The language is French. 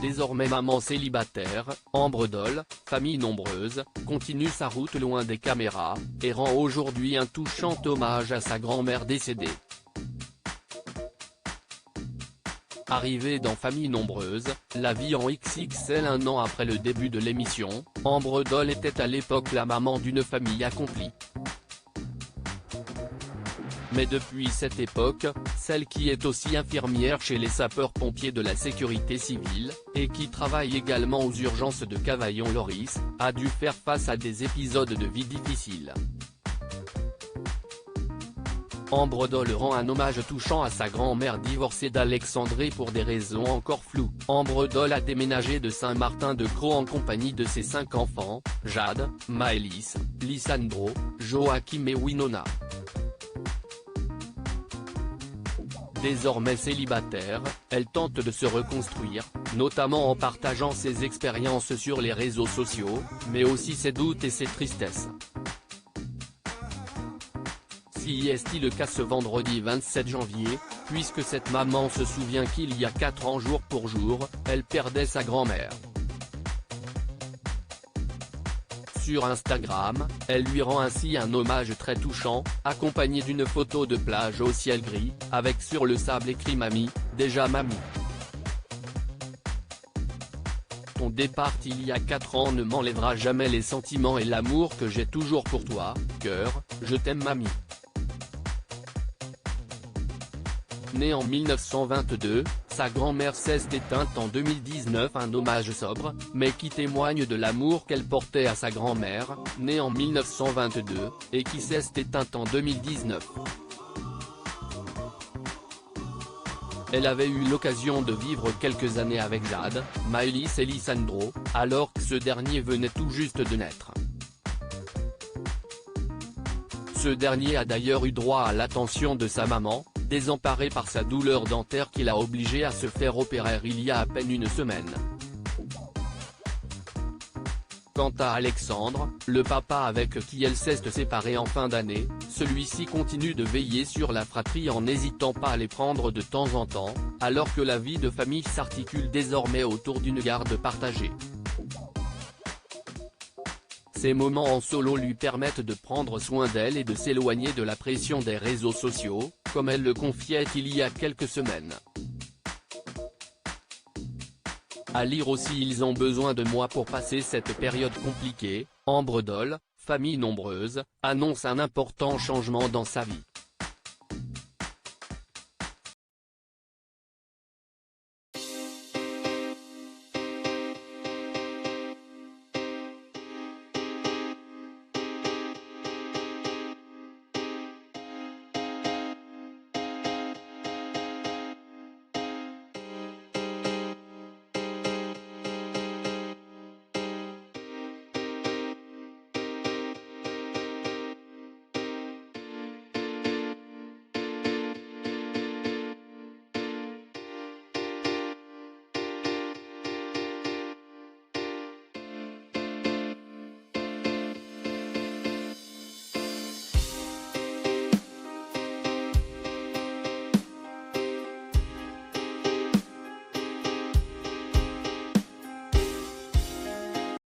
Désormais maman célibataire, Ambre Doll, famille nombreuse, continue sa route loin des caméras, et rend aujourd'hui un touchant hommage à sa grand-mère décédée. Arrivée dans Famille nombreuse, la vie en XXL un an après le début de l'émission, Ambre Doll était à l'époque la maman d'une famille accomplie. Mais depuis cette époque, celle qui est aussi infirmière chez les sapeurs-pompiers de la sécurité civile, et qui travaille également aux urgences de Cavaillon-Lorris, a dû faire face à des épisodes de vie difficiles. Ambre Doll rend un hommage touchant à sa grand-mère divorcée d'Alexandre pour des raisons encore floues. Ambre Doll a déménagé de Saint-Martin-de-Crau en compagnie de ses 5 enfants, Jade, Maëlys, Lisandro, Joachim et Winona. Désormais célibataire, elle tente de se reconstruire, notamment en partageant ses expériences sur les réseaux sociaux, mais aussi ses doutes et ses tristesses. Si est-il le cas ce vendredi 27 janvier, puisque cette maman se souvient qu'il y a 4 ans jour pour jour, elle perdait sa grand-mère. Sur Instagram, elle lui rend ainsi un hommage très touchant, accompagné d'une photo de plage au ciel gris, avec sur le sable écrit Mamie, déjà mamie. Ton départ il y a 4 ans ne m'enlèvera jamais les sentiments et l'amour que j'ai toujours pour toi, cœur, je t'aime mamie. Née en 1922, sa grand-mère s'est éteinte en 2019, un hommage sobre, mais qui témoigne de l'amour qu'elle portait à sa grand-mère, née en 1922, et qui s'est éteinte en 2019. Elle avait eu l'occasion de vivre quelques années avec Jade, Maëlys et Lisandro, alors que ce dernier venait tout juste de naître. Ce dernier a d'ailleurs eu droit à l'attention de sa maman, désemparée par sa douleur dentaire qui l'a obligé à se faire opérer il y a à peine une semaine. Quant à Alexandre, le papa avec qui elle s'est séparée en fin d'année, celui-ci continue de veiller sur la fratrie en n'hésitant pas à les prendre de temps en temps, alors que la vie de famille s'articule désormais autour d'une garde partagée. Ces moments en solo lui permettent de prendre soin d'elle et de s'éloigner de la pression des réseaux sociaux, comme elle le confiait il y a quelques semaines. À lire aussi Ils ont besoin de moi pour passer cette période compliquée, Ambre Doll, famille nombreuse, annonce un important changement dans sa vie.